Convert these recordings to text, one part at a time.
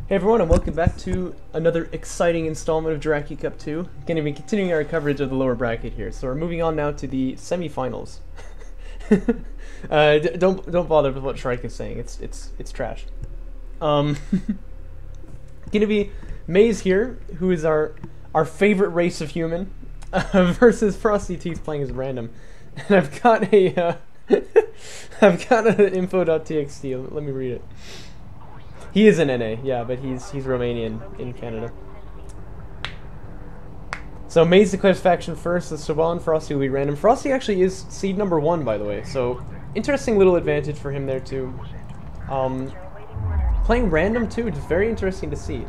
Hey everyone, and welcome back to another exciting installment of Jaraci Cup 2. Going to be continuing our coverage of the lower bracket here, so we're moving on now to the semifinals. Don't bother with what Shrike is saying. It's trash. Going to be Maze here, who is our favorite race of human, versus FrostyTeeth playing as random. And I've got a I've got an info.txt. Let me read it. He is an NA, yeah, but he's Romanian in Canada. So Maze declares faction first, so Sobal and Frosty will be random. Frosty actually is seed number 1, by the way, so interesting little advantage for him there too. Playing random too, it's very interesting to see.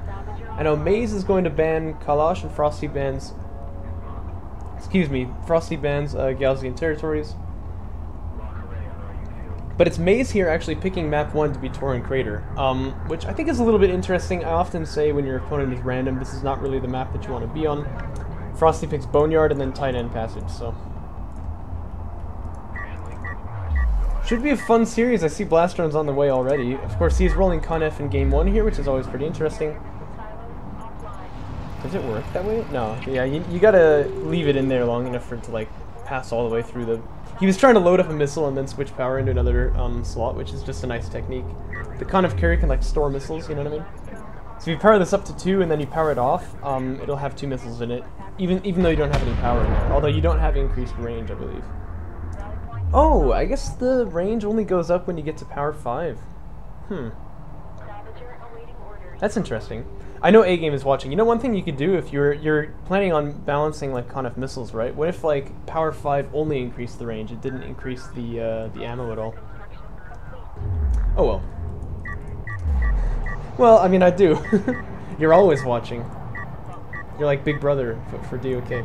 I know Maze is going to ban Kalash and Frosty bans... Frosty bans Galzian territories. But it's Maze here actually picking map 1 to be Torrent Crater, which I think is a little bit interesting. I often say when your opponent is random, this is not really the map that you want to be on. Frosty picks Boneyard and then Tight End Passage, so... should be a fun series. I see Blastron's on the way already. Of course, he's rolling Conf in game 1 here, which is always pretty interesting. Does it work that way? No. Yeah, you gotta leave it in there long enough for it to, like, pass all the way through the... He was trying to load up a missile and then switch power into another slot, which is just a nice technique. The Conf carry can like store missiles, you know what I mean? So if you power this up to 2 and then you power it off, it'll have 2 missiles in it, even though you don't have any power in there. Although you don't have increased range, I believe. Oh, I guess the range only goes up when you get to power 5. That's interesting. I know A-Game is watching. You know one thing you could do if you're planning on balancing like Conf missiles, right? What if like power 5 only increased the range, it didn't increase the ammo at all? Oh well. Well, I mean I do. You're always watching. You're like Big Brother for DOK.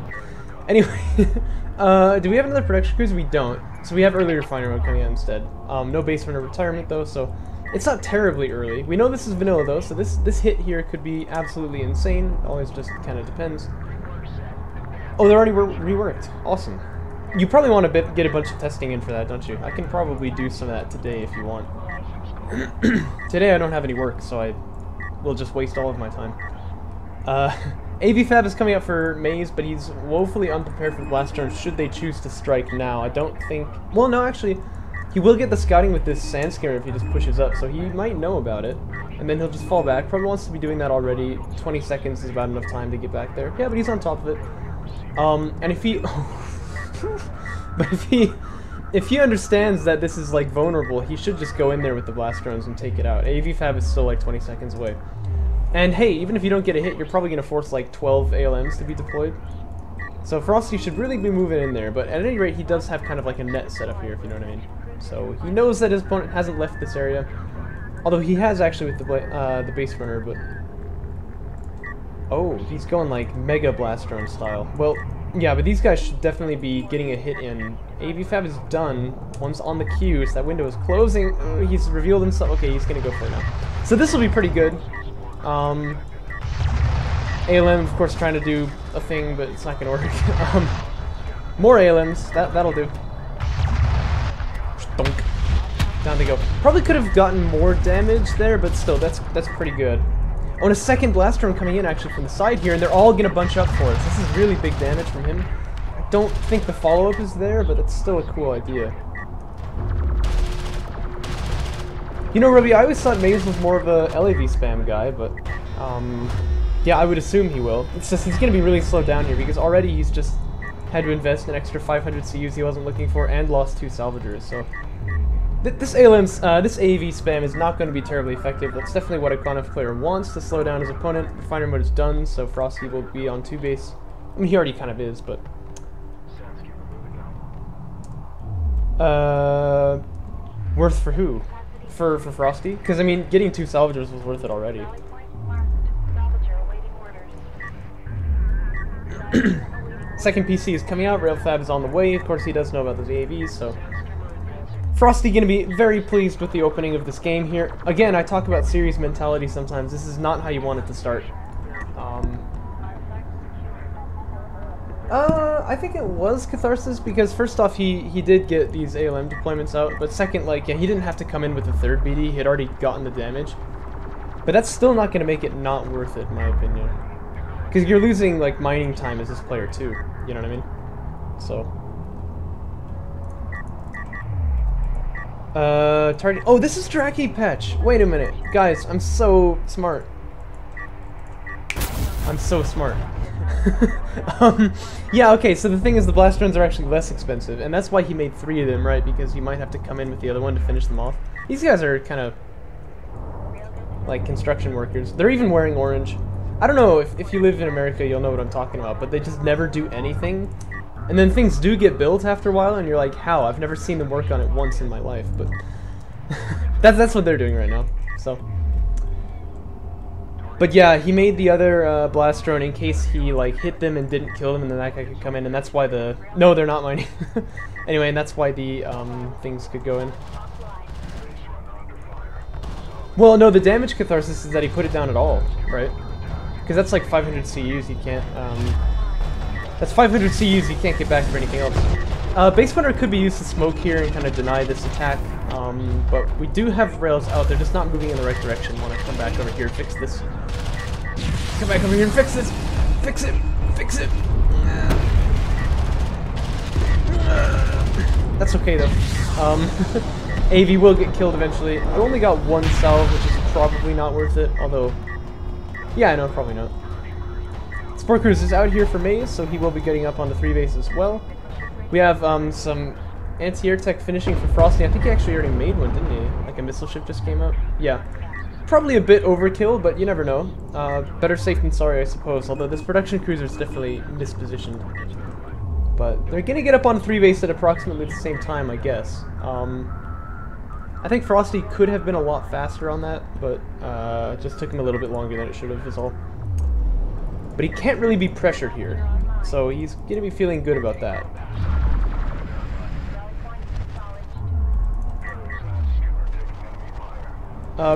Anyway, do we have another production cruise? We don't. So we have early refinery mode coming out instead. No base runner retirement though, so it's not terribly early. We know this is vanilla though, so this hit here could be absolutely insane. It always just kind of depends. Oh, they're already reworked. Awesome. You probably want to get a bunch of testing in for that, don't you? I can probably do some of that today if you want. Today I don't have any work, so I will just waste all of my time. AV Fab is coming out for Maze, but he's woefully unprepared for Blastron should they choose to strike now. I don't think... Well, no, actually... He will get the scouting with this Sand Scare if he just pushes up, so he might know about it. And then he'll just fall back. Probably wants to be doing that already. 20 seconds is about enough time to get back there. Yeah, but he's on top of it. And if he... but if he understands that this is, like, vulnerable, he should just go in there with the blast drones and take it out. AV Fab is still, like, 20 seconds away. And hey, even if you don't get a hit, you're probably going to force, like, 12 ALMs to be deployed. So Frosty should really be moving in there, but at any rate, he does have kind of like a net set up here, if you know what I mean. So he knows that his opponent hasn't left this area, although he has actually with the base runner. But oh, he's going like Mega Blast Drone style. Well, yeah, but these guys should definitely be getting a hit in. AV Fab is done. One's on the queue, so that window is closing. He's revealed himself. Okay, he's gonna go for it now. So this will be pretty good. ALM, of course, trying to do a thing, but it's not gonna work. More ALMs. That'll do. Stunk. Down they go. Probably could have gotten more damage there, but still, that's pretty good. Oh, and a second blast drone coming in actually from the side here, and they're all gonna bunch up for us. This is really big damage from him. I don't think the follow-up is there, but it's still a cool idea. You know, Ruby, I always thought Maze was more of a LAV spam guy, but yeah, I would assume he will. It's just he's gonna be really slowed down here because already he's just had to invest an extra 500 CUs he wasn't looking for and lost 2 salvagers. So this AV spam is not going to be terribly effective. That's definitely what a Conf player wants to slow down his opponent. Refinery mode is done, so Frosty will be on 2 base. I mean, he already kind of is, but worth for who? For Frosty? Because I mean, getting 2 salvagers was worth it already. Second PC is coming out, Railfab is on the way, of course he does know about those AAVs, so... Frosty gonna be very pleased with the opening of this game here. Again, I talk about series mentality sometimes, this is not how you want it to start. I think it was Catharsis, because first off, he did get these ALM deployments out, but second, like, yeah, he didn't have to come in with the third BD, he had already gotten the damage. But that's still not going to make it not worth it, in my opinion. Because you're losing, like, mining time as this player, too. You know what I mean? So. Target. Oh, this is Jaraci patch! Wait a minute. Guys, I'm so smart. I'm so smart. Yeah, okay, so the thing is the blast runs are actually less expensive, and that's why he made 3 of them, right? Because you might have to come in with the other one to finish them off. These guys are kind of like construction workers. They're even wearing orange. I don't know, if you live in America, you'll know what I'm talking about, but they just never do anything. And then things do get built after a while, and you're like, how? I've never seen them work on it once in my life, but that's what they're doing right now, so. But yeah, he made the other blast drone in case he like hit them and didn't kill them, and then that guy could come in, and that's why the... No, they're not mining. Anyway, and that's why the things could go in. Well, no, the damage catharsis is that he put it down at all, right? Because that's like 500 CUs, you can't... That's 500 CUs, you can't get back for anything else. Base runner could be used to smoke here and kind of deny this attack, but we do have rails out. They're just not moving in the right direction. When I come back over here and fix this. Come back over here and fix this! Fix it! Fix it! That's okay though. AV will get killed eventually. I only got 1 salve, which is probably not worth it, although... Yeah, I know, probably not. Sport Cruise is out here for Maze, so he will be getting up on the 3 base as well. We have some anti-air tech finishing for Frosty. I think he actually already made one, didn't he? Like a missile ship just came out? Yeah. Probably a bit overkill, but you never know. Better safe than sorry, I suppose, although this production cruiser is definitely mispositioned. But they're gonna get up on 3 base at approximately the same time, I guess. I think Frosty could have been a lot faster on that, but it just took him a little bit longer than it should have, is all. But he can't really be pressured here, so he's gonna be feeling good about that.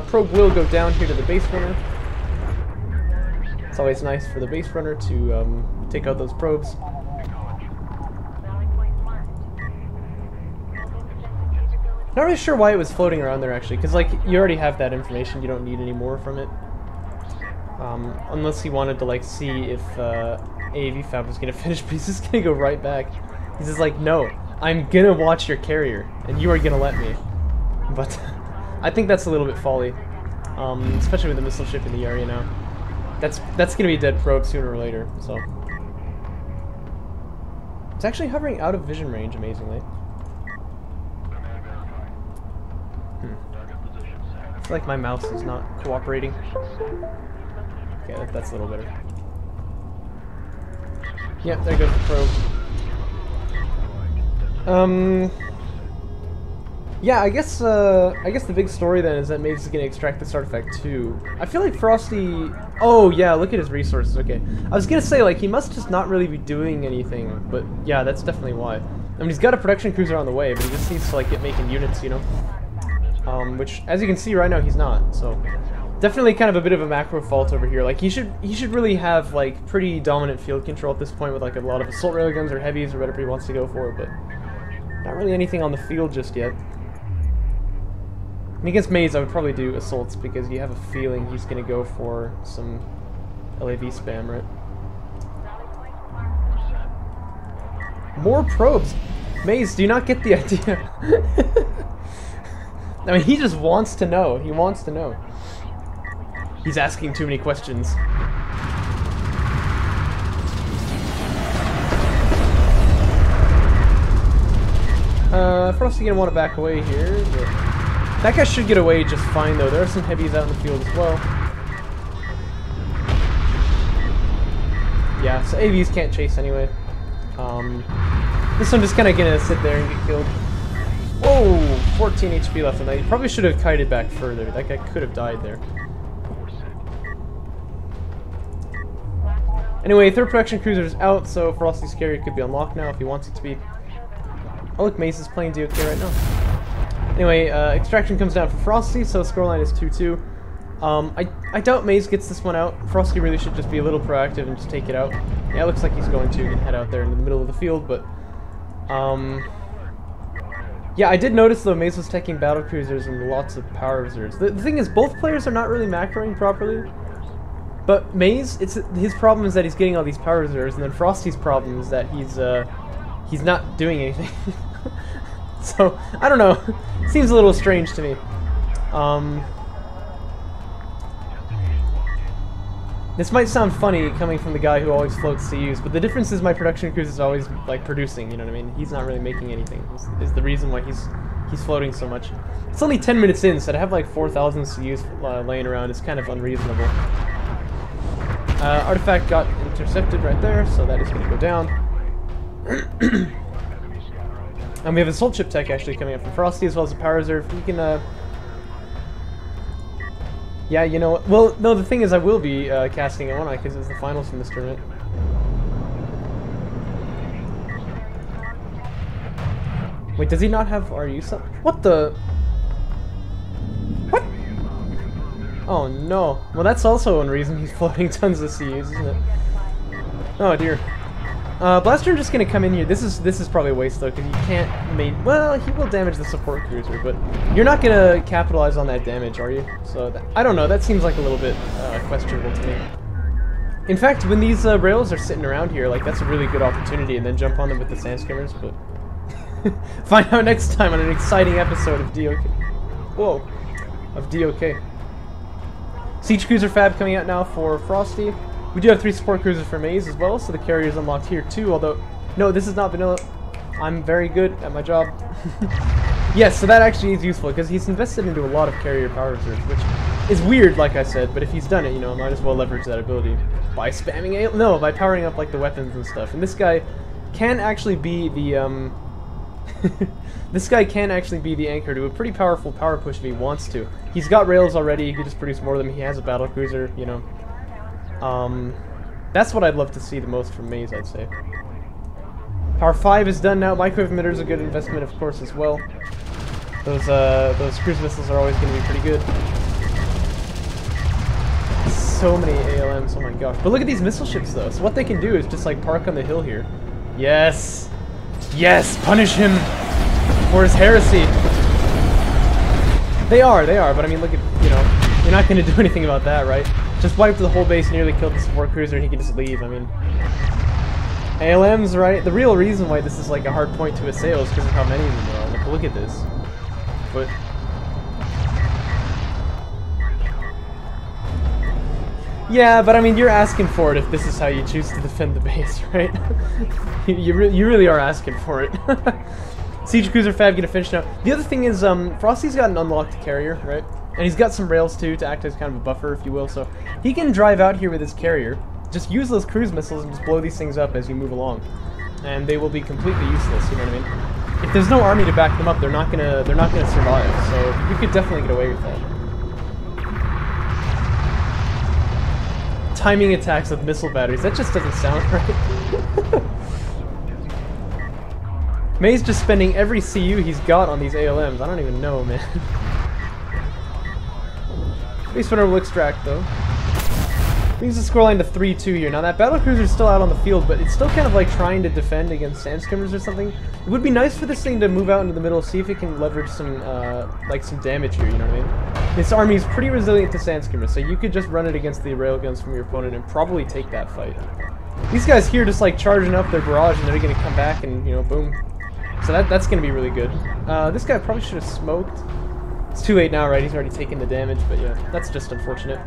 Probe will go down here to the base runner. It's always nice for the base runner to take out those probes. Not really sure why it was floating around there actually, because like you already have that information, you don't need any more from it. Unless he wanted to like see if AAV Fab was gonna finish, but he's just gonna go right back. He's just like, no, I'm gonna watch your carrier, and you are gonna let me. But I think that's a little bit folly, especially with the missile ship in the area now. That's gonna be a dead probe sooner or later. So it's actually hovering out of vision range, amazingly. I feel like my mouse is not cooperating. Okay, that's a little better. Yep, there goes the probe. Yeah, I guess the big story then is that Maze is gonna extract this artifact too. I feel like Frosty... Oh yeah, look at his resources, okay. I was gonna say, like, he must just not really be doing anything, but yeah, that's definitely why. I mean, he's got a production cruiser on the way, but he just needs to, like, get making units, you know? Which, as you can see right now, he's not, so... Definitely kind of a bit of a macro fault over here. Like, he should really have, like, pretty dominant field control at this point with, like, a lot of assault railguns or heavies or whatever he wants to go for, but... Not really anything on the field just yet. And against Maze, I would probably do assaults because you have a feeling he's going to go for some LAV spam, right? More probes! Maze, do you not get the idea? I mean, he just wants to know. He wants to know. He's asking too many questions. Frosty gonna want to back away here, but that guy should get away just fine though. There are some heavies out in the field as well. Yeah, so AVs can't chase anyway. This one just kind of gonna sit there and get killed. Whoa! 14 HP left on that. He probably should have kited back further. That guy could have died there. Anyway, third production cruiser is out, so Frosty's carrier could be unlocked now if he wants it to be. Oh look, Mace is playing DOK right now. Anyway, extraction comes down for Frosty, so scoreline is 2-2. I doubt Maze gets this one out. Frosty really should just be a little proactive and just take it out. Yeah, it looks like he's going to head out there in the middle of the field, but Yeah, I did notice though Maze was taking battle cruisers and lots of power reserves. The thing is, both players are not really macroing properly. But Maze, his problem is that he's getting all these power reserves, and then Frosty's problem is that he's not doing anything. So I don't know. Seems a little strange to me. This might sound funny coming from the guy who always floats CUs, but the difference is my production cruise is always like producing. You know what I mean? He's not really making anything. Is the reason why he's floating so much. It's only 10 minutes in, so to have like 4,000 CUs laying around is kind of unreasonable. Artifact got intercepted right there, so that is going to go down. And we have a Soul Chip tech actually coming up from Frosty as well as a power reserve. You can, yeah, you know, well, no, the thing is I will be casting it, won't I? Because it's the finals from this tournament. Wait, does he not have RU sub? What the? What? Oh no. Well, that's also one reason he's floating tons of CUs, isn't it? Oh dear. Blaster just gonna come in here. This is probably a waste though, because you can't make. Well, he will damage the support cruiser, but you're not gonna capitalize on that damage, are you? So I don't know. That seems like a little bit questionable to me. In fact, when these rails are sitting around here, like that's a really good opportunity, and then jump on them with the sand skimmers. But find out next time on an exciting episode of DOK. Whoa, of DOK. Siege Cruiser Fab coming out now for Frosty. We do have 3 support cruisers for Maze as well, so the carrier is unlocked here too, although, no, this is not vanilla. I'm very good at my job. Yes, so that actually is useful, because he's invested into a lot of carrier power reserves, which is weird, like I said, but if he's done it, you know, might as well leverage that ability. By spamming no, by powering up, like, the weapons and stuff. And this guy can actually be the, this guy can actually be the anchor to a pretty powerful power push if he wants to. He's got rails already, he could just produce more of them, he has a battle cruiser, you know. That's what I'd love to see the most from Maze, I'd say. Power 5 is done now. Microwave emitter is a good investment, of course, as well. Those cruise missiles are always going to be pretty good. So many ALMs, oh my gosh. But look at these missile ships, though. So what they can do is just, like, park on the hill here. Yes! Yes! Punish him for his heresy! They are, but I mean, look at, you know, you're not going to do anything about that, right? Just wiped the whole base, nearly killed the support cruiser, and he can just leave. I mean, ALMs, right? The real reason why this is like a hard point to assail is because of how many of them there are. Like, look at this. But yeah, but I mean, you're asking for it if this is how you choose to defend the base, right? you really are asking for it. Siege Cruiser Fab gonna finish now. The other thing is, Frosty's got an unlocked carrier, right? And he's got some rails too to act as kind of a buffer, if you will, so he can drive out here with his carrier, just use those cruise missiles and just blow these things up as you move along. And they will be completely useless, you know what I mean? If there's no army to back them up, they're not gonna survive, so you could definitely get away with that. Timing attacks with missile batteries, that just doesn't sound right. May's just spending every CU he's got on these ALMs, I don't even know, man. Base runner will extract though. Brings the scoreline to 3-2 here. Now that battlecruiser is still out on the field, but it's still kind of like trying to defend against sand skimmers or something. It would be nice for this thing to move out into the middle, see if it can leverage some like some damage here. You know what I mean? This army is pretty resilient to sand skimmers, so you could just run it against the railguns from your opponent and probably take that fight. These guys here just like charging up their barrage, and they're gonna come back and, you know, boom. So that's gonna be really good. This guy probably should have smoked. It's too late now, right? He's already taken the damage, but yeah, that's just unfortunate.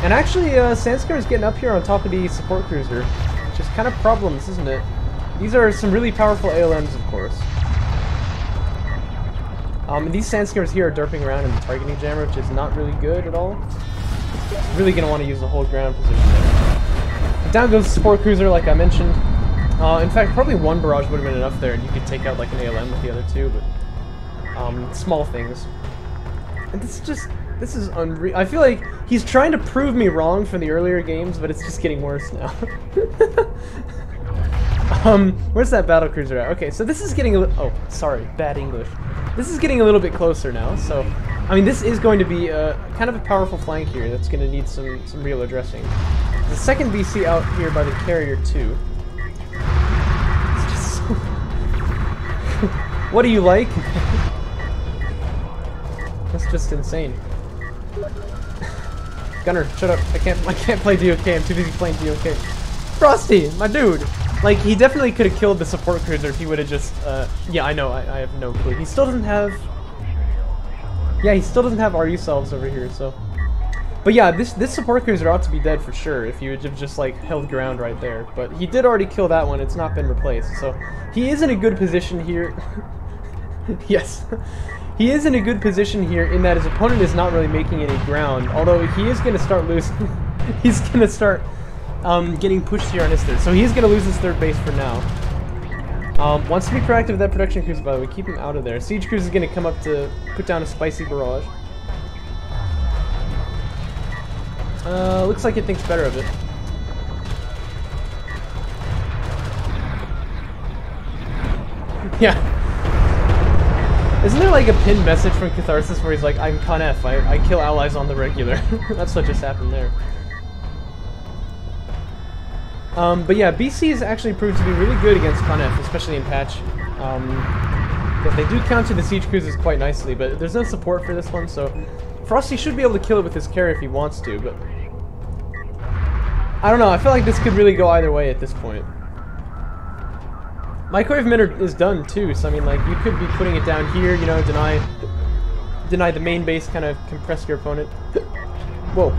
And actually, Sandscar is getting up here on top of the support cruiser, which is kind of problems, isn't it? These are some really powerful ALMs, of course. These Sandskimmers here are derping around in the targeting jammer, which is not really good at all. It's really going to want to use the whole ground position there. And down goes the support cruiser, like I mentioned. In fact, probably one barrage would have been enough there, and you could take out like an ALM with the other two, but small things. And this is unreal. I feel like he's trying to prove me wrong from the earlier games, but it's just getting worse now. Where's that battlecruiser at? Okay, so this is getting a little... Oh, sorry, bad English. This is getting a little bit closer now, so... I mean, this is going to be kind of a powerful flank here that's going to need some real addressing. The second BC out here by the carrier, too. It's just so... What do you like? That's just insane. Gunner, shut up. I can't play DOK. I'm too busy playing DOK. Frosty, my dude. Like, he definitely could have killed the support cruiser if he would have just, yeah, I know, I have no clue. He still doesn't have... Yeah, he still doesn't have RU salves over here, so... But yeah, this support cruiser ought to be dead for sure if you would have just, like, held ground right there. But he did already kill that one, it's not been replaced, so... He is in a good position here. Yes. He is in a good position here in that his opponent is not really making any ground, although he is going to start losing... He's going to start... getting pushed here on his third. So he's going to lose his third base for now. Wants to be proactive with that production cruiser, by the way. Keep him out of there. Siege cruiser is going to come up to put down a spicy barrage. Looks like it thinks better of it. Yeah. Isn't there like a pinned message from Catharsis where he's like, I'm Con F, I kill allies on the regular. That's what just happened there. But yeah, BC has actually proved to be really good against Con F, especially in patch. Because they do counter the siege cruisers quite nicely, but there's no support for this one, so Frosty should be able to kill it with his carry if he wants to, but I don't know, I feel like this could really go either way at this point. Microwave emitter is done too, so I mean, like, you could be putting it down here, you know, deny the main base, kind of compress your opponent. Whoa.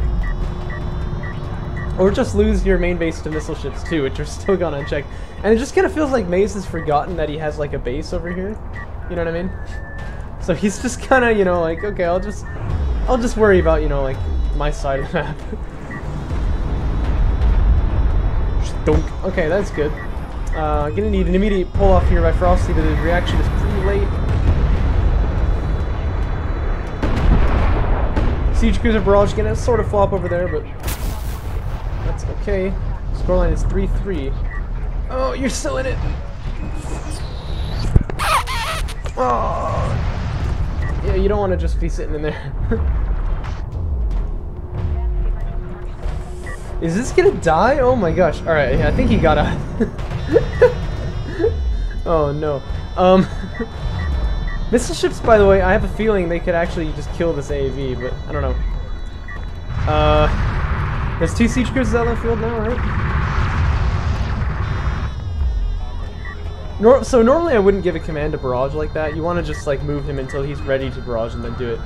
Or just lose your main base to missile ships too, which are still gone unchecked. And it just kind of feels like Maze has forgotten that he has like a base over here. You know what I mean? So he's just kind of, you know, like, okay, I'll just worry about, you know, like, my side of the map. Stunk. Okay, that's good. Gonna need an immediate pull off here by Frosty, but the reaction is pretty late. Siege Cruiser Barrage gonna sort of flop over there, but that's okay. Scoreline is 3-3. Oh, you're still in it! Oh! Yeah, you don't want to just be sitting in there. Is this gonna die? Oh my gosh. Alright, yeah, I think he got out. Oh no. Missile ships, by the way, I have a feeling they could actually just kill this AAV, but I don't know. There's 2 siege cruisers out on the field now, right? So normally I wouldn't give a command to barrage like that. You want to just like move him until he's ready to barrage and then do it.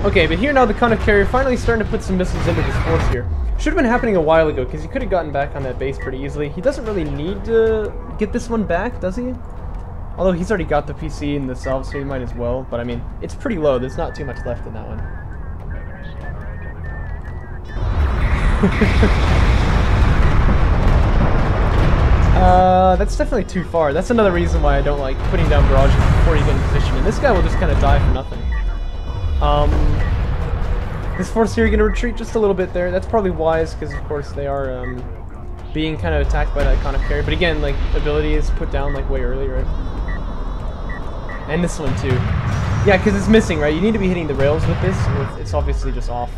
Okay, but here now the Con F carrier finally starting to put some missiles into this force here. Should have been happening a while ago because he could have gotten back on that base pretty easily. He doesn't really need to get this one back, does he? Although he's already got the PC and the salve, so he might as well. But I mean, it's pretty low. There's not too much left in that one. That's definitely too far. That's another reason why I don't like putting down barrages before you get in position. And this guy will just kind of die for nothing. This force here gonna retreat just a little bit there. That's probably wise because, of course, they are being kind of attacked by that Con F carrier. But again, like, ability is put down like way early, right? And this one too. Yeah, because it's missing, right? You need to be hitting the rails with this. It's obviously just off.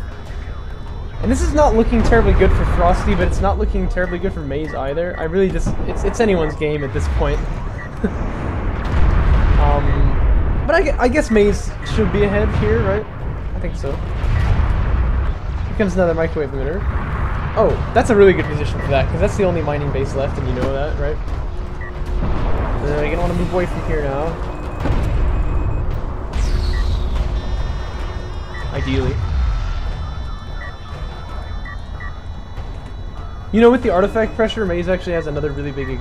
And this is not looking terribly good for Frosty, but it's not looking terribly good for Maze either. I really just... It's anyone's game at this point. But I guess Maze should be ahead here, right? I think so. Here comes another microwave emitter. Oh, that's a really good position for that, because that's the only mining base left, and you know that, right? You're gonna want to move away from here now. Ideally. You know, with the artifact pressure, Maze actually has another really big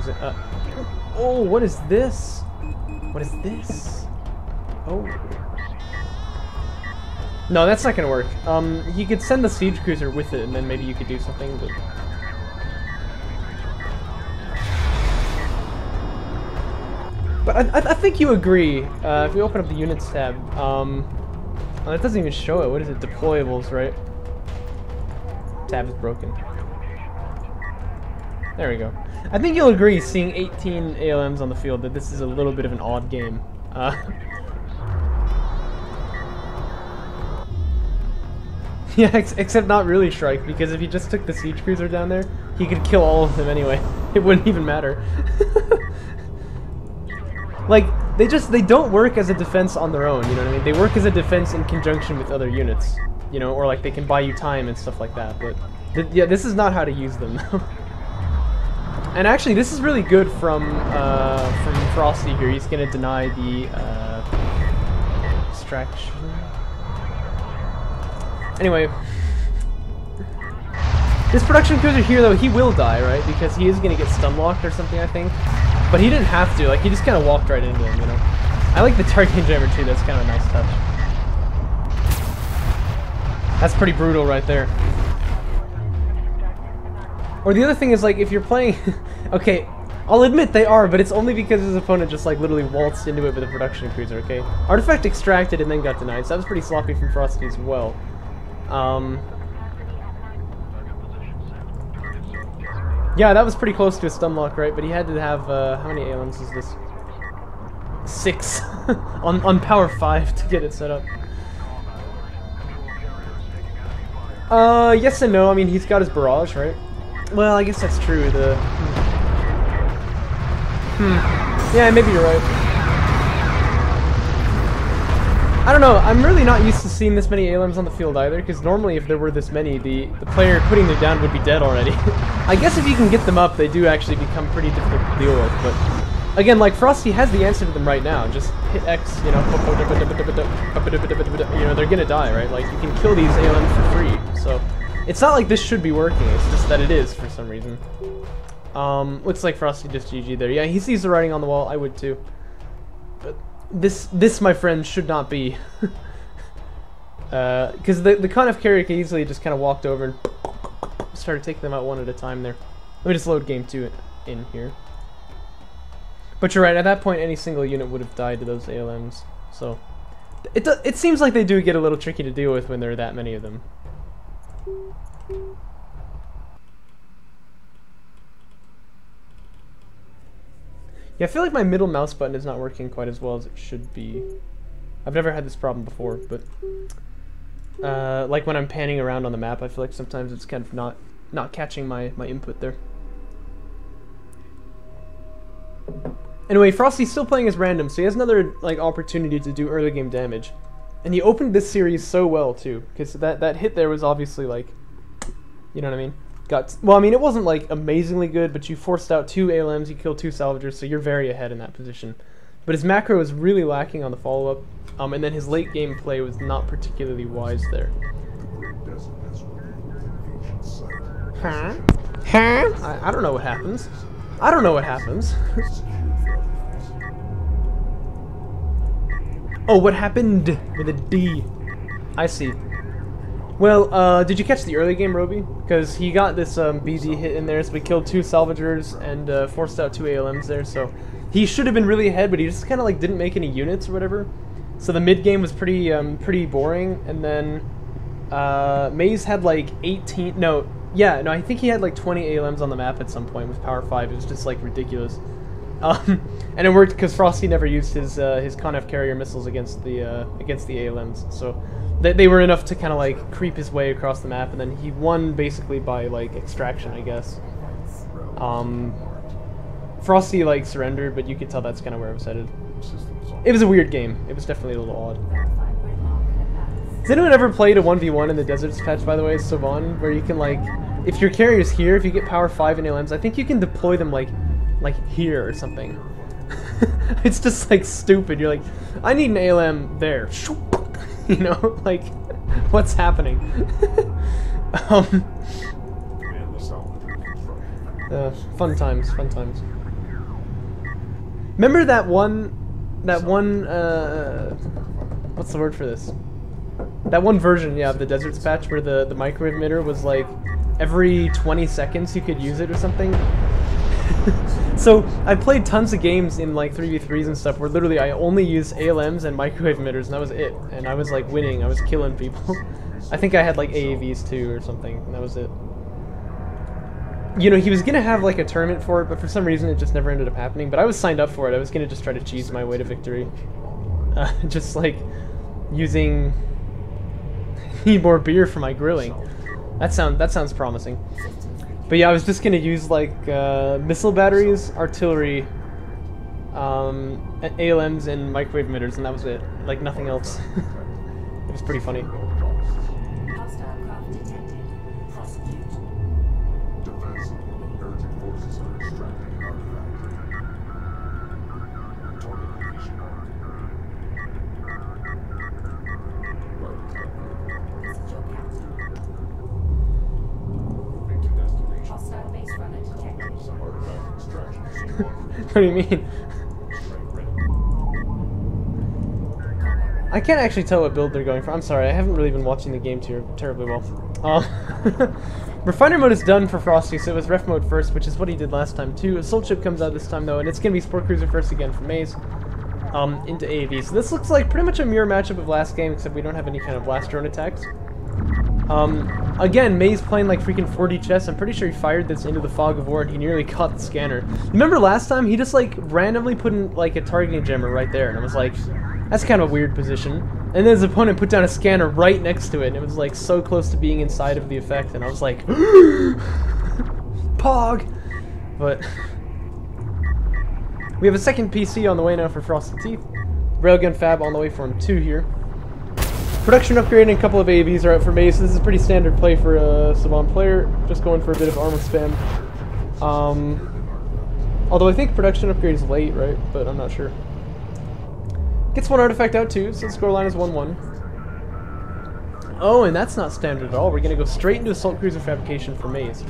oh, what is this? What is this? Oh. No, that's not gonna work. You could send the siege cruiser with it, and then maybe you could do something, but... But I think you agree. If we open up the units tab, oh, that doesn't even show it. What is it? Deployables, right? Tab is broken. There we go. I think you'll agree, seeing 18 ALMs on the field, that this is a little bit of an odd game. Yeah, except not really Shrike, because if you just took the siege cruiser down there, he could kill all of them anyway. It wouldn't even matter. Like, they don't work as a defense on their own, you know what I mean? They work as a defense in conjunction with other units, you know, or like they can buy you time and stuff like that, but yeah, this is not how to use them. And actually, this is really good from Frosty here. He's gonna deny the extraction. Anyway, this production cruiser here, though, he will die, right? Because he is gonna get stun locked or something, I think. But he didn't have to. Like, he just kind of walked right into him, you know. I like the targeting jammer too. That's kind of a nice touch. That's pretty brutal right there. Or the other thing is, like, if you're playing... Okay, I'll admit they are, but it's only because his opponent just, like, literally waltzed into it with a production cruiser, okay? Artifact extracted and then got denied, so that was pretty sloppy from Frosty as well. Yeah, that was pretty close to a stun lock, right? But he had to have, how many ALMs is this? 6 on power 5 to get it set up. Yes and no. I mean, he's got his barrage, right? Well, I guess that's true. Yeah, maybe you're right. I don't know. I'm really not used to seeing this many ALMs on the field either, because normally if there were this many, the player putting them down would be dead already. I guess if you can get them up, they do actually become pretty difficult to deal with, but again, like, Frosty has the answer to them right now. Just hit X, you know, they're gonna die, right? Like, you can kill these ALMs for free, so it's not like this should be working, it's just that it is for some reason. Looks like Frosty just GG there. Yeah, he sees the writing on the wall, I would too. But this, my friend, should not be. Because the Conf carrier can easily just kind of walked over and started taking them out one at a time there. Let me just load game 2 in here. But you're right, at that point any single unit would have died to those ALMs. So it seems like they do get a little tricky to deal with when there are that many of them. Yeah, I feel like my middle mouse button is not working quite as well as it should be. I've never had this problem before, but like when I'm panning around on the map, I feel like sometimes it's kind of not catching my input there. Anyway, Frosty's still playing as random, so he has another like opportunity to do early game damage. And he opened this series so well too, because that hit there was obviously like, you know what I mean? Well, I mean, it wasn't like amazingly good, but you forced out 2 ALMs, you killed 2 salvagers, so you're very ahead in that position. But his macro was really lacking on the follow-up, and then his late game play was not particularly wise there. Huh? Huh? I don't know what happens. I don't know what happens. Oh, what happened with a D? I see. Well, did you catch the early game, Roby? Because he got this BZ hit in there, so we killed 2 salvagers and forced out 2 ALMs there, so he should have been really ahead, but he just kind of like didn't make any units or whatever. So the mid game was pretty boring, and then Maze had like 18. No, I think he had like 20 ALMs on the map at some point with power 5. It was just like ridiculous. And it worked because Frosty never used his Conf carrier missiles against the ALMs, so they were enough to kind of like creep his way across the map, and then he won basically by like extraction, I guess. Frosty like surrendered, but you could tell that's kind of where I was headed. It was a weird game. It was definitely a little odd. Has anyone ever played a 1v1 in the Deserts patch, by the way, Savan, where you can like, if your carrier's here, if you get power 5 in ALMs, I think you can deploy them like here or something. It's just like stupid. You're like, I need an ALM there. You know, like, what's happening? Fun times, fun times. Remember that one, what's the word for this? That one version, yeah, of the Deserts patch where the microwave emitter was like, every 20 seconds you could use it or something? So, I played tons of games in like 3v3s and stuff where literally I only used ALMs and microwave emitters and that was it. And I was like winning, I was killing people. I think I had like AAVs too or something, and that was it. You know, he was gonna have like a tournament for it, but for some reason it just never ended up happening. But I was signed up for it, I was gonna just try to cheese my way to victory. Just like using more beer for my grilling. That sounds promising. But yeah, I was just gonna use like missile batteries, artillery, ALMs, and microwave emitters, and that was it. Like nothing else. It was pretty funny. Hostile craft detected. Prosecute. Defense. Heretic forces are extracting an artifact. Target location marked. This is your captain. Moving to destination. Hostile base runner detected. Some artifact extraction machine marked. What do you mean? Strike ready. I can't actually tell what build they're going for. I'm sorry, I haven't really been watching the game terribly well. Refiner mode is done for Frosty, so it was ref mode first, which is what he did last time too. Assault ship comes out this time though, and it's gonna be Sport Cruiser first again for Maze. Into AAV. So this looks like pretty much a mirror matchup of last game, except we don't have any kind of blast drone attacks. Again, Maze playing like freaking 4D chess. I'm pretty sure he fired this into the fog of war and he nearly caught the scanner. Remember last time? He just like randomly put in like a targeting jammer right there, and I was like, that's kind of a weird position. And then his opponent put down a scanner right next to it, and it was like so close to being inside of the effect, and I was like, Pog! But we have a second PC on the way now for FrostyTeeth. Railgun Fab on the way for him too here. Production upgrade and a couple of AVs are out for Maze. This is pretty standard play for a Saban player, just going for a bit of armor spam. Although I think production upgrade is late, right? But I'm not sure. Gets one artifact out too, so the scoreline is 1-1. Oh, and that's not standard at all. We're gonna go straight into Assault Cruiser Fabrication for Maze.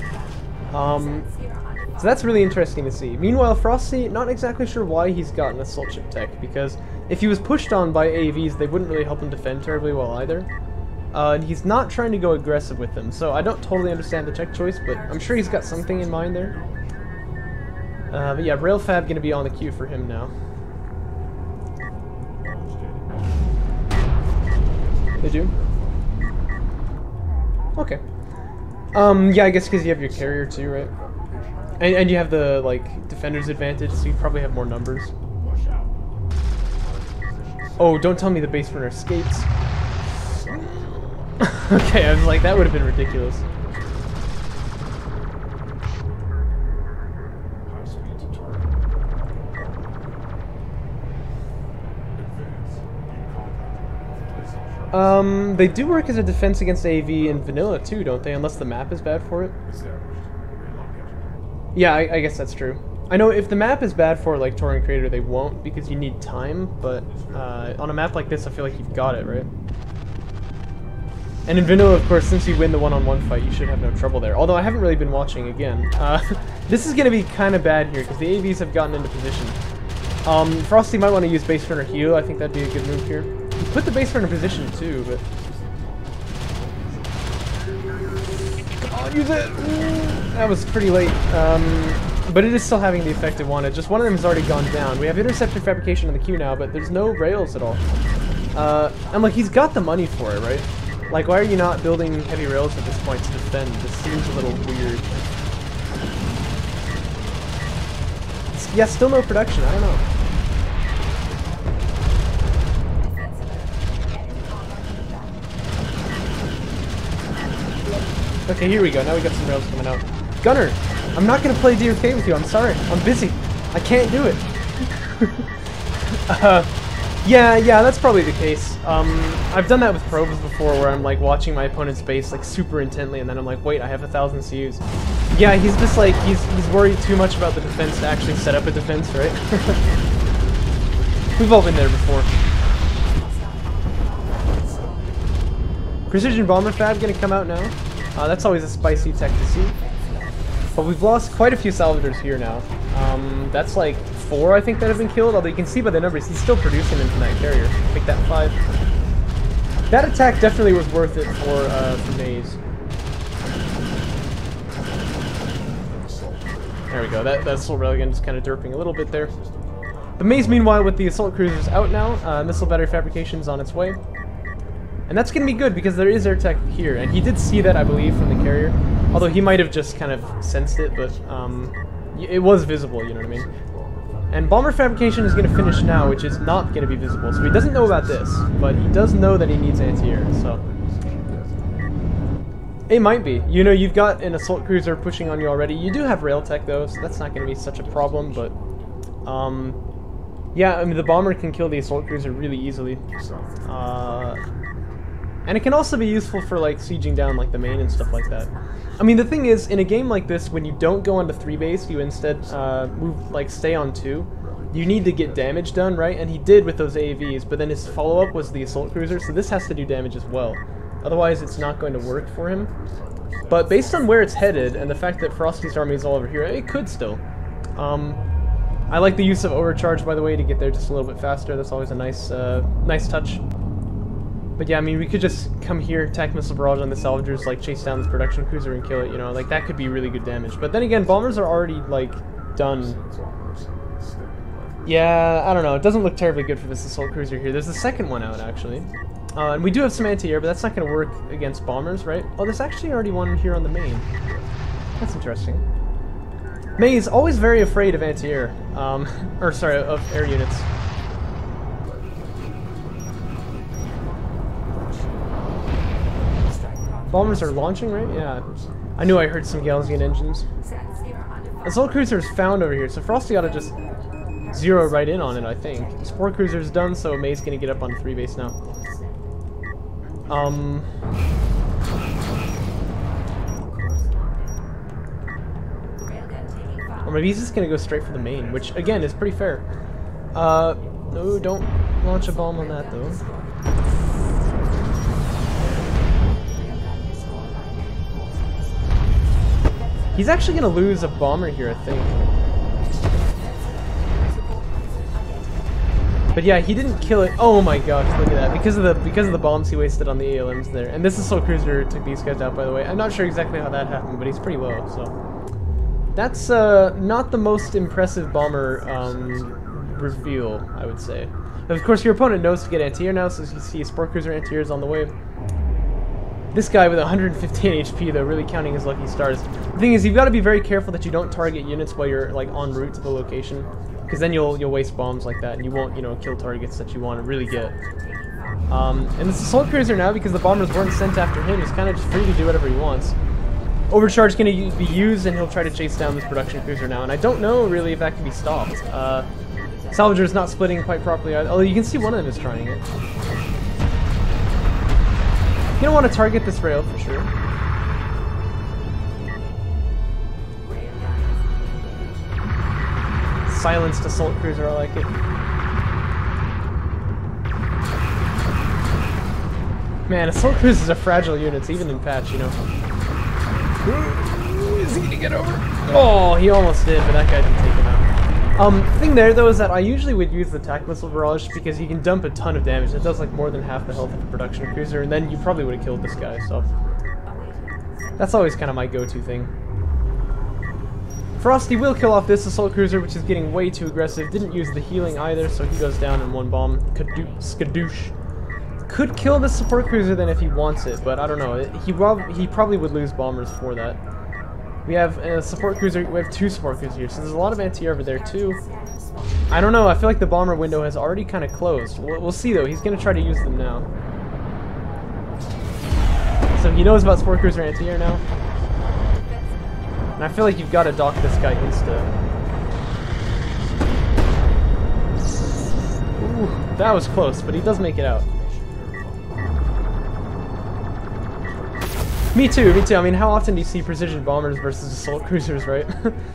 So that's really interesting to see. Meanwhile, Frosty, not exactly sure why he's gotten Assault Ship Tech, because if he was pushed on by AVs, they wouldn't really help him defend terribly well either. And he's not trying to go aggressive with them, so I don't totally understand the tech choice, but I'm sure he's got something in mind there. But yeah, Rail Fab gonna be on the queue for him now. They do? Okay. Yeah, I guess because you have your carrier too, right? And you have the, like, defender's advantage, so you probably have more numbers. Oh, don't tell me the base runner escapes. Okay, I was like, that would have been ridiculous. High speed to target. Advance. In combat. They do work as a defense against AV in vanilla too, don't they? Unless the map is bad for it. Yeah, I guess that's true. I know if the map is bad for like Touring Creator, they won't because you need time, but on a map like this, I feel like you've got it, right? And in vanilla, of course, since you win the one-on-one fight, you should have no trouble there. Although I haven't really been watching again. This is going to be kind of bad here because the AVs have gotten into position. Frosty might want to use base runner heal. I think that'd be a good move here. He put the base runner in position too, but come on, use it! That was pretty late. But it is still having the effect it wanted. Just one of them has already gone down. We have interceptor fabrication on the queue now, but there's no rails at all. And like, he's got the money for it, right? Like, why are you not building heavy rails at this point to defend? This seems a little weird. Yeah, still no production. I don't know. Okay, here we go. Now we got some rails coming out. Gunner, I'm not gonna play DOK with you. I'm sorry. I'm busy. I can't do it. Yeah, that's probably the case. I've done that with probes before, where I'm like watching my opponent's base like super intently, and then I'm like, wait, I have 1,000 CUs. Yeah, he's just like he's worried too much about the defense to actually set up a defense, right? We've all been there before. Precision Bomber Fab gonna come out now. That's always a spicy tech to see. But we've lost quite a few salvagers here now. That's like 4, I think, that have been killed. Although you can see by the numbers, he's still producing into that carrier. Make that 5. That attack definitely was worth it for Maze. There we go. That assault railgun just kind of derping a little bit there. The Maze, meanwhile, with the assault cruisers out now, missile battery fabrication is on its way. And that's going to be good because there is air tech here, and he did see that, I believe, from the carrier. Although he might have just kind of sensed it, but it was visible, you know what I mean? And bomber fabrication is going to finish now, which is not going to be visible. So he doesn't know about this, but he does know that he needs anti-air, so... It might be. You know, you've got an assault cruiser pushing on you already. You do have rail tech though, so that's not going to be such a problem. But yeah, I mean the bomber can kill the assault cruiser really easily. And it can also be useful for like sieging down like the main and stuff like that. I mean the thing is, in a game like this, when you don't go onto 3 base, you instead stay on 2. You need to get damage done, right? And he did with those AAVs, but then his follow-up was the assault cruiser, so this has to do damage as well. Otherwise, it's not going to work for him. But based on where it's headed, and the fact that Frosty's army is all over here, it could still. I like the use of overcharge, by the way, to get there just a little bit faster. That's always a nice, nice touch. But yeah, I mean, we could just come here, attack missile barrage on the salvagers, like chase down this production cruiser and kill it, you know, like that could be really good damage. But then again, bombers are already, like, done. Yeah, I don't know, it doesn't look terribly good for this assault cruiser here. There's the second one out, actually. And we do have some anti-air, but that's not going to work against bombers, right? Oh, there's actually already one here on the main. That's interesting. May is always very afraid of anti-air, or sorry, of air units. Bombers are launching, right? Yeah. I knew I heard some Galzian engines. Assault cruiser is found over here, so Frosty ought to just zero right in on it, I think. Support cruiser is done, so May's gonna get up on 3 base now. Or maybe he's just gonna go straight for the main, which again is pretty fair. No, don't launch a bomb on that though. He's actually gonna lose a bomber here, I think. But yeah, he didn't kill it. Oh my gosh, look at that! Because of the bombs he wasted on the ALMs there. And this assault cruiser took these guys out, by the way. I'm not sure exactly how that happened, but he's pretty low. So that's not the most impressive bomber reveal, I would say. Of course, your opponent knows to get anti-air now, so you see support cruiser anti-air is on the way. This guy with 115 HP, though, really counting his lucky stars. The thing is, you've got to be very careful that you don't target units while you're like en route to the location, because then you'll waste bombs like that, and you won't, you know, kill targets that you want to really get. And this assault cruiser now, because the bombers weren't sent after him, is kind of just free to do whatever he wants. Overcharge going to be used, and he'll try to chase down this production cruiser now, and I don't know really if that can be stopped. Salvager's not splitting quite properly, although you can see one of them is trying it. You don't want to target this rail for sure. Silenced assault cruiser, I like it. Man, assault cruisers are fragile units, even in patch, you know. Ooh, is he gonna get over? Oh, he almost did, but that guy didn't take him out. Thing there though is that I usually would use the attack missile barrage because you can dump a ton of damage. It does like more than half the health of a production cruiser, and then you probably would have killed this guy. So that's always kind of my go-to thing. Frosty will kill off this assault cruiser, which is getting way too aggressive. Didn't use the healing either, so he goes down in one bomb. Skadoosh. Could kill the support cruiser then if he wants it, but I don't know. He probably would lose bombers for that. We have a support cruiser. We have 2 support cruisers here, so there's a lot of anti-air over there too. I don't know. I feel like the bomber window has already kind of closed. We'll see though. He's gonna try to use them now. So he knows about support cruiser anti-air now, and I feel like you've got to dock this guy insta. Ooh, that was close, but he does make it out. Me too, me too. I mean, how often do you see precision bombers versus assault cruisers, right?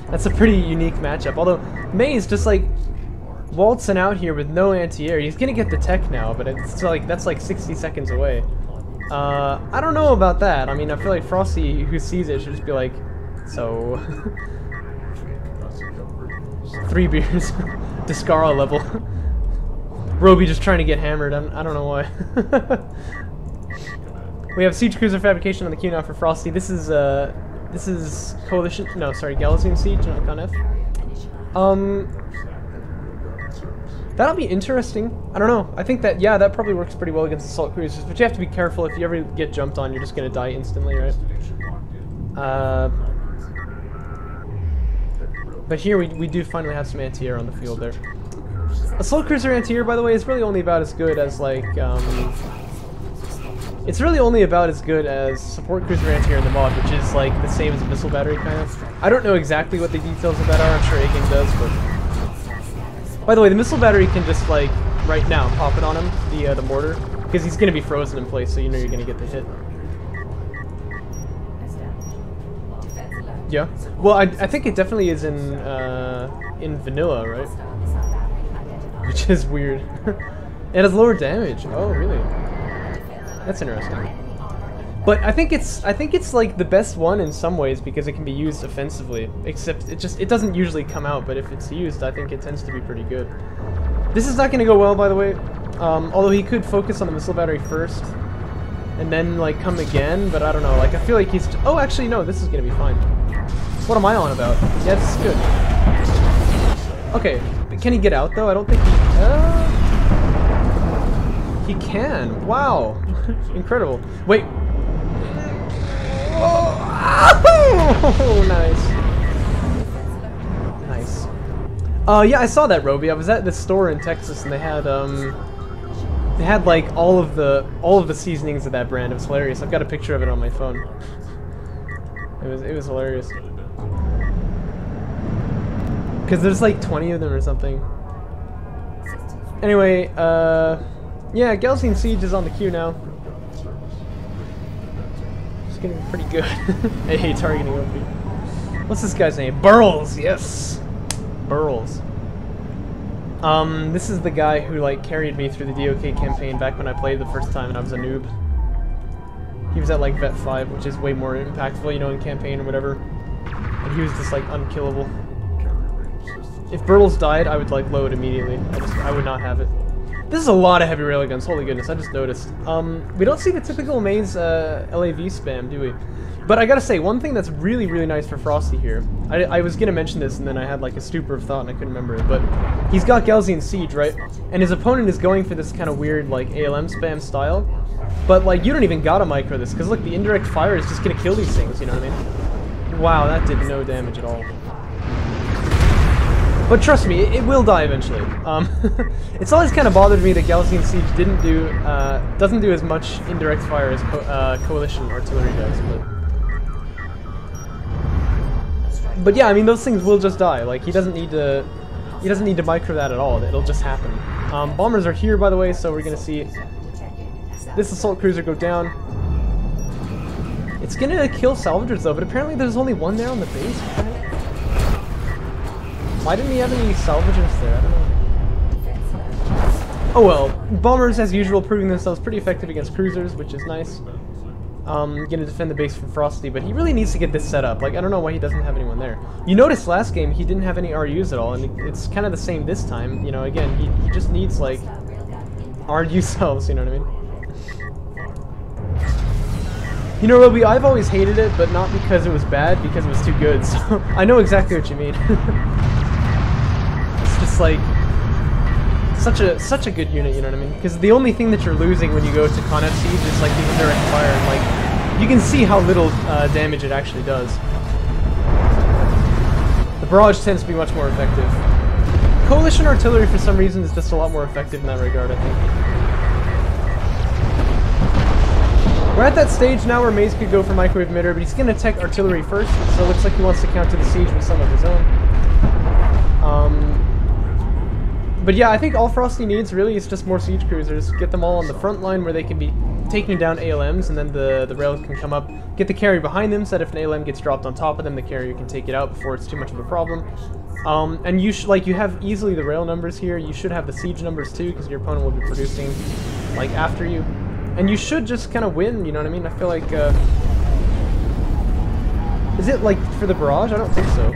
That's a pretty unique matchup. Although, May's just like waltzing out here with no anti-air. He's gonna get the tech now, but it's like, that's like 60 seconds away. I don't know about that. I mean, I feel like Frosty, who sees it, should just be like, so... 3 beers. Descara level. Roby just trying to get hammered. I don't know why. We have Siege Cruiser Fabrication on the queue now for Frosty. This is Coalition, no, sorry, Galzian Siege on Con F. That'll be interesting. I don't know. I think that, yeah, that probably works pretty well against assault cruisers, but you have to be careful. If you ever get jumped on, you're just gonna die instantly, right? But here we do finally have some anti-air on the field there. Assault cruiser anti-air, by the way, is really only about as good as like It's really only about as good as support cruiser anti-air in the mod, which is like the same as a missile battery kind of. I don't know exactly what the details of that are. I'm sure A-Game does, but by the way, the missile battery can just like right now pop it on him, the mortar, because he's gonna be frozen in place, so you know you're gonna get the hit. Yeah. Well, I think it definitely is in vanilla, right? Which is weird. It has lower damage. Oh, really? That's interesting. But I think it's like the best one in some ways because it can be used offensively. Except it doesn't usually come out, but if it's used, I think it tends to be pretty good. This is not going to go well, by the way. Although he could focus on the missile battery first, and then like come again. But I don't know. Like I feel like he's. Oh, actually no. This is going to be fine. What am I on about? Yeah, this is good. Okay, can he get out though? I don't think he can. Wow, incredible. Wait. Oh, nice. Nice. Yeah, I saw that, Roby. I was at this store in Texas, and they had like all of the seasonings of that brand. It was hilarious. I've got a picture of it on my phone. It was hilarious. Because there's like 20 of them or something. Anyway, yeah, Galcian Siege is on the queue now. It's getting pretty good. Hey, targeting OP. What's this guy's name? Burles, yes! Burles. This is the guy who like carried me through the DOK campaign back when I played the first time and I was a noob. He was at like Vet 5, which is way more impactful, you know, in campaign or whatever. And he was just like unkillable. If Burles died, I would like load immediately. I would not have it. This is a lot of heavy railguns, holy goodness, I just noticed. We don't see the typical maze LAV spam, do we? But I gotta say, one thing that's really, really nice for Frosty here, I was gonna mention this and then I had like a stupor of thought and I couldn't remember it, but he's got Galcian Siege, right? And his opponent is going for this kind of weird like ALM spam style, but like you don't even gotta micro this, because look, the indirect fire is just gonna kill these things, you know what I mean? Wow, that did no damage at all. But trust me, it will die eventually. It's always kind of bothered me that Galcian Siege doesn't do as much indirect fire as Coalition artillery does. But yeah, I mean those things will just die. Like he doesn't need to micro that at all. It'll just happen. Bombers are here, by the way, so we're gonna see this assault cruiser go down. It's gonna kill salvagers though, but apparently there's only one there on the base. Why didn't he have any salvagers there? I don't know. Oh well, bombers as usual proving themselves pretty effective against cruisers, which is nice. Gonna defend the base from Frosty, but he really needs to get this set up. Like, I don't know why he doesn't have anyone there. You noticed last game he didn't have any RUs at all, and it's kind of the same this time. You know, again, he just needs like RU cells, you know what I mean? You know, Roby, I've always hated it, but not because it was bad, because it was too good, so I know exactly what you mean. It's just like such a good unit, you know what I mean? Because the only thing that you're losing when you go to Con F Siege is like the indirect fire, and like you can see how little damage it actually does. The barrage tends to be much more effective. Coalition artillery for some reason is just a lot more effective in that regard, I think. We're at that stage now where Maze could go for microwave emitter, but he's going to tech artillery first, so it looks like he wants to counter the siege with some of his own. But yeah, I think all Frosty needs really is just more siege cruisers. Get them all on the front line where they can be taking down ALMs, and then the rail can come up, get the carrier behind them, so that if an ALM gets dropped on top of them, the carrier can take it out before it's too much of a problem. And you you have easily the rail numbers here. You should have the siege numbers too, because your opponent will be producing like after you. And you should just kind of win, you know what I mean? I feel like, is it like for the barrage? I don't think so.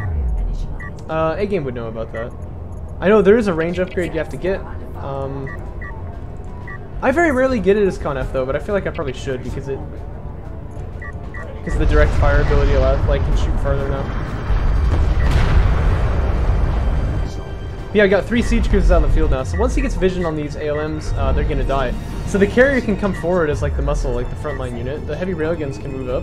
A-Game would know about that. I know there is a range upgrade you have to get. I very rarely get it as Con F though, but I feel like I probably should because the direct fire ability can shoot farther now. Yeah, I got 3 siege cruisers out in the field now, so once he gets vision on these ALMs, they're gonna die. So the carrier can come forward as like the muscle, like the frontline unit. The heavy railguns can move up.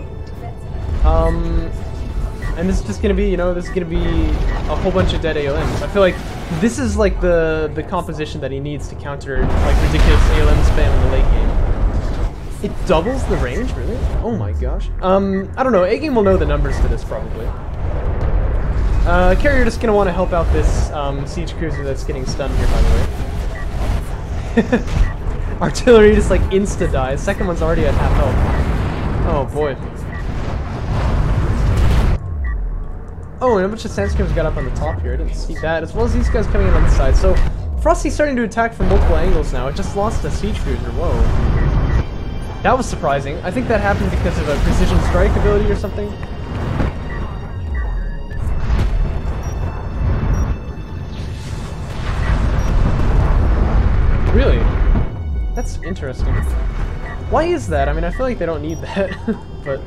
And this is just gonna be, you know, this is gonna be a whole bunch of dead ALMs. I feel like this is like the composition that he needs to counter like ridiculous ALM spam in the late game. It doubles the range, really? Oh my gosh. I don't know. A-Game will know the numbers for this, probably. Carrier just gonna want to help out this siege cruiser that's getting stunned here, by the way. Artillery just like insta dies. Second one's already at half health. Oh boy. Oh, and a bunch of sandstorms got up on the top here. I didn't see that, as well as these guys coming in on the side. So Frosty's starting to attack from multiple angles now. It just lost a siege cruiser. Whoa. That was surprising. I think that happened because of a precision strike ability or something. Really? That's interesting. Why is that? I mean, I feel like they don't need that, but...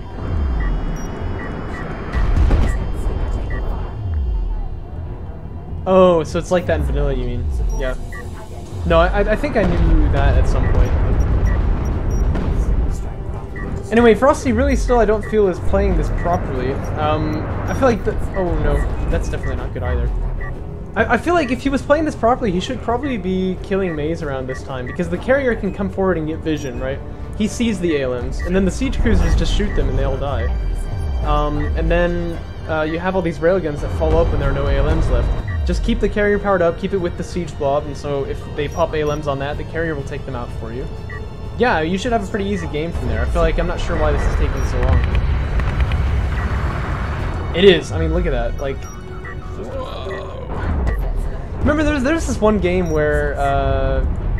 Oh, so it's like that in vanilla, you mean? Yeah. No, I think I knew that at some point. Anyway, Frosty really still, I don't feel, is playing this properly. I feel like the... Oh, no. That's definitely not good either. I feel like if he was playing this properly, he should probably be killing Maze around this time, because the carrier can come forward and get vision, right? He sees the ALMs, and then the siege cruisers just shoot them and they all die. And then you have all these railguns that fall up when there are no ALMs left. Just keep the carrier powered up, keep it with the siege blob, and so if they pop ALMs on that, the carrier will take them out for you. Yeah, you should have a pretty easy game from there. I feel like I'm not sure why this is taking so long. It is. I mean, look at that. Like, remember, there's this one game where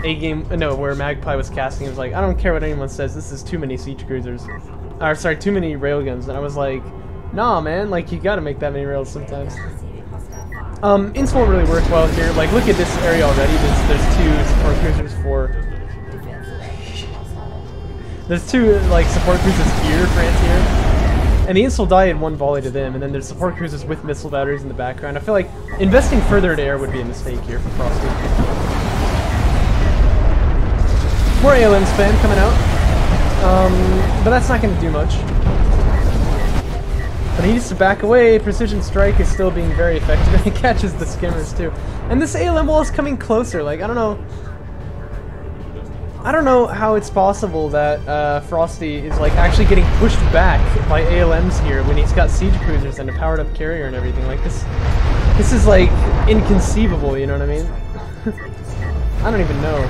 where Magpie was casting. It was like, I don't care what anyone says. This is too many siege cruisers, or sorry, too many railguns. And I was like, nah, man. Like, you gotta make that many rails sometimes. Ints won't really work well here. Like, look at this area already. There's two support cruisers for. There's two like support cruisers here for anti-air. And the Ints will die in one volley to them, and then there's support cruisers with missile batteries in the background. I feel like investing further into air would be a mistake here for Frosty. More ALM spam coming out. But that's not going to do much. But he needs to back away. Precision strike is still being very effective, and he catches the skimmers too. And this ALM wall is coming closer. Like, I don't know how it's possible that Frosty is like actually getting pushed back by ALMs here when he's got siege cruisers and a powered up carrier and everything. Like this is like inconceivable. You know what I mean? I don't even know.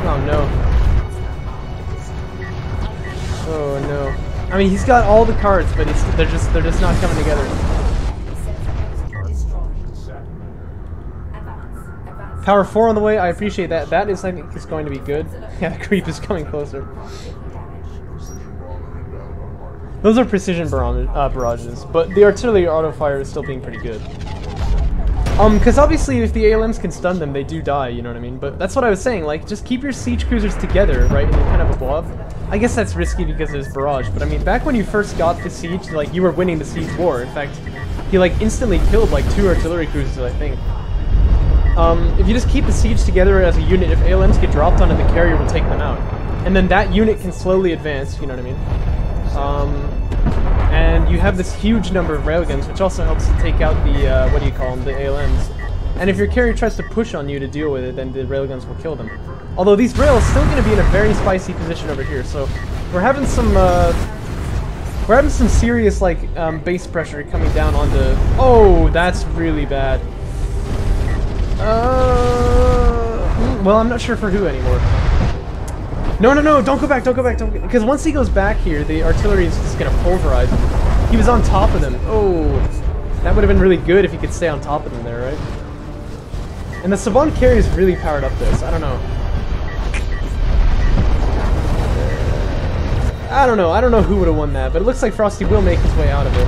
Oh no. Oh no. I mean, he's got all the cards, but they're just not coming together. Power 4 on the way, I appreciate that. That is, I think, is going to be good. Yeah, the creep is coming closer. Those are precision barrages, but the artillery auto fire is still being pretty good. Because obviously if the ALMs can stun them, they do die, you know what I mean? But that's what I was saying, like, just keep your siege cruisers together, right, in kind of a blob. I guess that's risky because there's barrage, but I mean, back when you first got the siege, like, you were winning the siege war. In fact, he, like, instantly killed, like, 2 artillery cruisers, I think. If you just keep the siege together as a unit, if ALMs get dropped on it, the carrier will take them out. And then that unit can slowly advance, you know what I mean? And you have this huge number of railguns, which also helps to take out the, what do you call them, the ALMs. And if your carrier tries to push on you to deal with it, then the railguns will kill them. Although these rails still going to be in a very spicy position over here, so we're having some serious, like, base pressure coming down onto... Oh, that's really bad. Well, I'm not sure for who anymore. No, don't go back, don't go back, don't go... Because once he goes back here, the artillery is just going to pulverize him. He was on top of them. Oh, that would have been really good if he could stay on top of them there, right? And the Saban carry is really powered up this. I don't know. I don't know who would have won that, but it looks like Frosty will make his way out of it.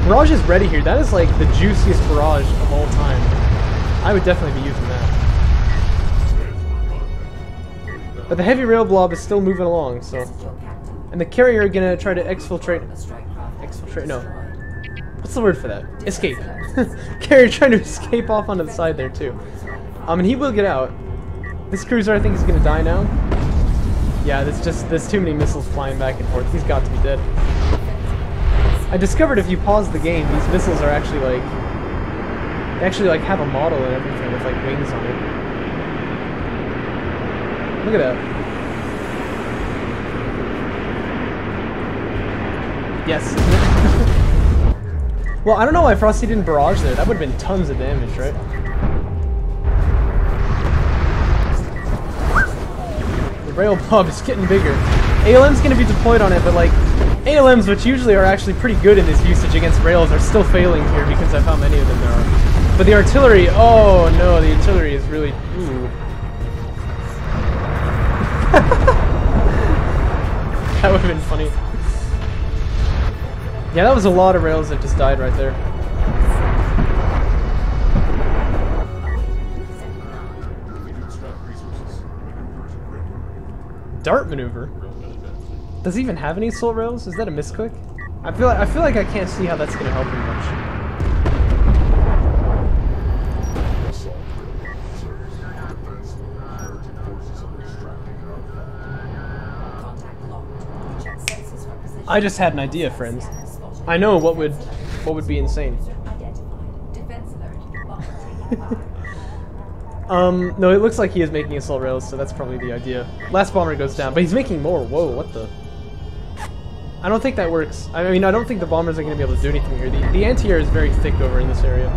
Barrage is ready here. That is like the juiciest barrage of all time. I would definitely be using that. But the heavy rail blob is still moving along, so... And the carrier are gonna try to exfiltrate... Exfiltrate? No. What's the word for that? Escape. Carrier trying to escape off onto the side there, too. And he will get out. This cruiser, I think, is gonna die now. Yeah, there's too many missiles flying back and forth. He's got to be dead. I discovered if you pause the game, these missiles are actually like... They actually like have a model and everything with like wings on it. Look at that. Yes, isn't it? Well, I don't know why Frosty didn't barrage there. That would have been tons of damage, right? The rail pub is getting bigger. ALM's gonna be deployed on it, but like, ALMs, which usually are actually pretty good in this usage against rails, are still failing here because of how many of them there are. But the artillery, oh no, the artillery is really, ooh. That would have been funny. Yeah, that was a lot of rails that just died right there. Dart maneuver? Does he even have any assault rails? Is that a misclick? I feel like I can't see how that's gonna help him much. I just had an idea, friends. I know what would be insane. No, it looks like he is making assault rails, so that's probably the idea. Last bomber goes down, but he's making more. Whoa, what the? I don't think that works. I mean, I don't think the bombers are going to be able to do anything here. The anti-air is very thick over in this area.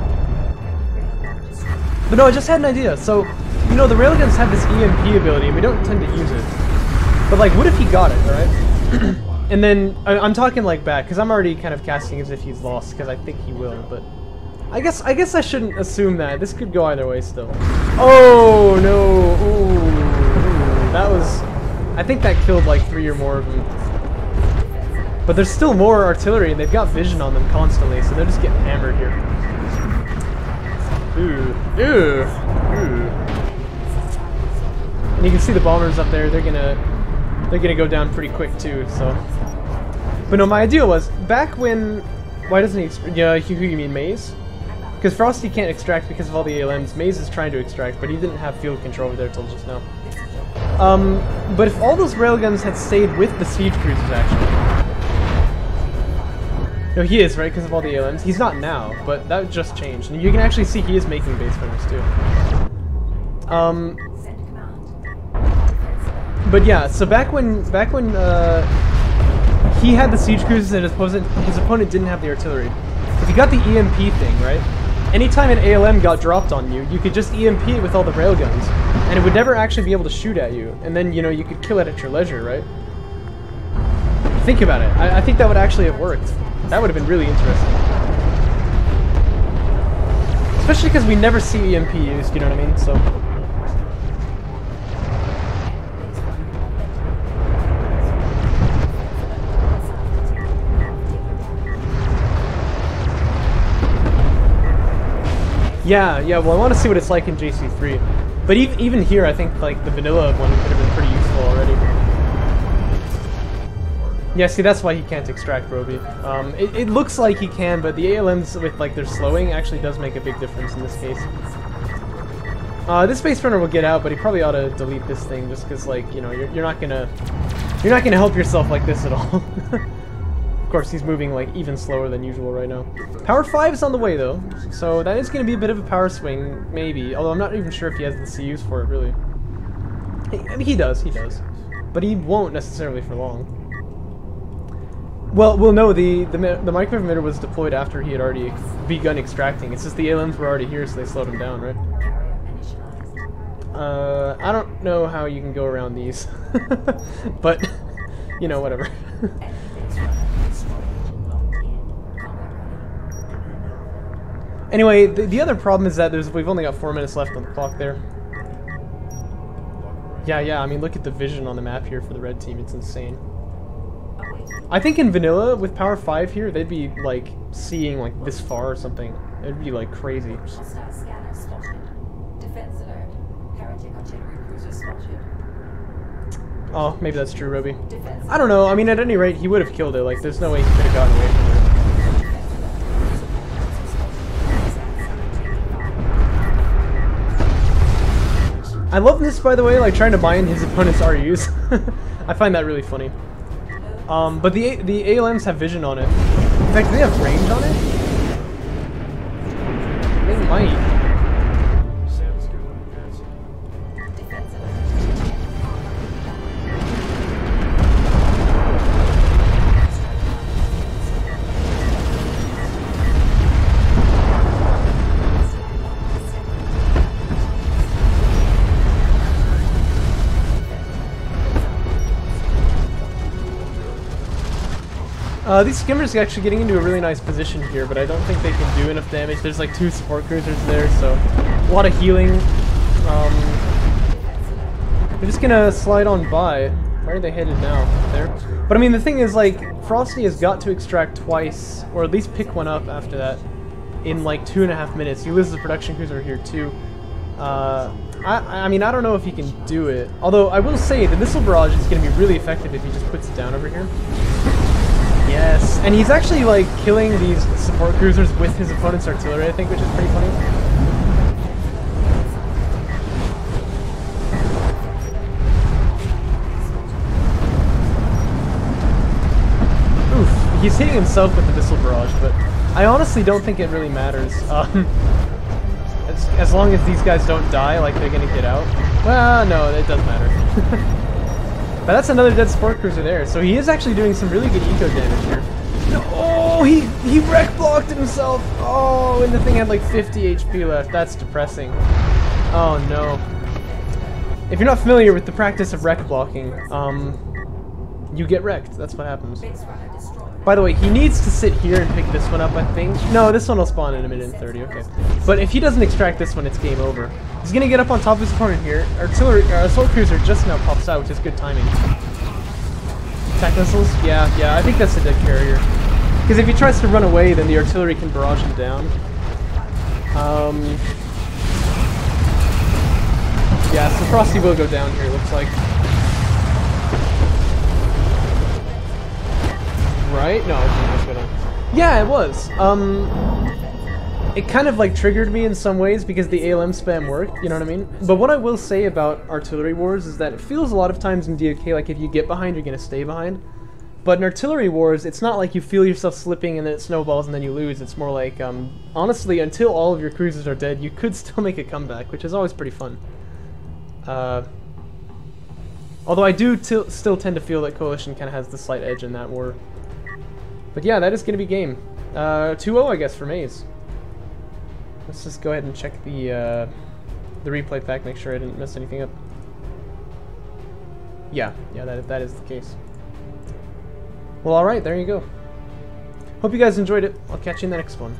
But no, I just had an idea. So, you know, the railguns have this EMP ability, and we don't tend to use it. But like, what if he got it, alright? And then, I'm talking like back, because I'm already kind of casting as if he's lost, because I think he will, but... I guess I shouldn't assume that. This could go either way still. Oh, no. Ooh. That was... I think that killed like 3 or more of them. But there's still more artillery, and they've got vision on them constantly, so they're just getting hammered here. Ooh. Ooh. Ooh. And you can see the bombers up there. They're gonna go down pretty quick too, so... But no, my idea was, back when... Why doesn't he... Yeah, who you mean, Maze? Because Frosty can't extract because of all the ALMs. Maze is trying to extract, but he didn't have field control over there till just now. But if all those railguns had stayed with the siege cruisers, actually... No, he is, right? Because of all the ALMs. He's not now, but that just changed. And you can actually see he is making base runners, too. But yeah, so back when he had the siege cruisers and his opponent didn't have the artillery. If you got the EMP thing, right? Anytime an ALM got dropped on you, you could just EMP it with all the railguns, and it would never actually be able to shoot at you. And then, you know, you could kill it at your leisure, right? Think about it. I think that would actually have worked. That would have been really interesting. Especially because we never see EMP used, you know what I mean? So... Yeah, well I want to see what it's like in JC3. But even here, I think like the vanilla one could have been pretty useful already. Yeah, see, that's why he can't extract Roby. It looks like he can, but the ALMs with like their slowing actually does make a big difference in this case. This Space Runner will get out, but he probably ought to delete this thing just because, like, you know, you're not gonna help yourself like this at all. Of course, he's moving like even slower than usual right now. Power 5 is on the way though, so that is going to be a bit of a power swing, maybe. Although I'm not even sure if he has the CUs for it, really. I mean, he does, but he won't necessarily for long. Well, no, the microwave emitter was deployed after he had already begun extracting. It's just the ALMs were already here, so they slowed him down, right? I don't know how you can go around these, but you know, whatever. Anyway, the other problem is that we've only got 4 minutes left on the clock there. Yeah, I mean, look at the vision on the map here for the red team, it's insane. I think in vanilla, with power 5 here, they'd be, like, seeing, like, this far or something. It'd be, like, crazy. Oh, maybe that's true, Roby. I don't know, I mean, at any rate, he would have killed it. Like, there's no way he could have gotten away from it. I love this, by the way, like trying to mine his opponent's RUs. I find that really funny. But the ALMs have vision on it. In fact, do they have range on it? They might. These skimmers are actually getting into a really nice position here, but I don't think they can do enough damage. There's like 2 support cruisers there, so a lot of healing. They're just gonna slide on by. Where are they headed now? There. But I mean, the thing is, like, Frosty has got to extract twice, or at least pick one up after that, in like 2.5 minutes. He loses the production cruiser here too. I mean, I don't know if he can do it. Although, I will say, the missile barrage is going to be really effective if he just puts it down over here. Yes, and he's actually, like, killing these support cruisers with his opponent's artillery, I think, which is pretty funny. Oof, he's hitting himself with the missile barrage, but I honestly don't think it really matters. As long as these guys don't die, like they're gonna get out. Well, no, it doesn't matter. But that's another dead support cruiser there. So he is actually doing some really good eco damage here. No, oh, he wreck blocked himself. Oh, and the thing had like 50 HP left. That's depressing. Oh no. If you're not familiar with the practice of wreck blocking, you get wrecked. That's what happens. By the way, he needs to sit here and pick this one up, I think. No, this one will spawn in a minute and 30, okay. But if he doesn't extract this one, it's game over. He's gonna get up on top of his opponent here. Artillery, assault cruiser just now pops out, which is good timing. Attack missiles? Yeah, I think that's a dead carrier. Because if he tries to run away, then the artillery can barrage him down. Yeah, so Frosty will go down here, it looks like. Right? No, it's gonna... Yeah, it was. It kind of like triggered me in some ways because the ALM spam worked, you know what I mean? But what I will say about Artillery Wars is that it feels a lot of times in DOK like if you get behind, you're gonna stay behind. But in Artillery Wars, it's not like you feel yourself slipping and then it snowballs and then you lose. It's more like, honestly, until all of your cruisers are dead, you could still make a comeback, which is always pretty fun. Although I do still tend to feel that Coalition kind of has the slight edge in that war. But yeah, that is going to be game. 2-0, I guess, for Maze. Let's just go ahead and check the replay pack, make sure I didn't mess anything up. Yeah, that is the case. Well, alright, there you go. Hope you guys enjoyed it. I'll catch you in the next one.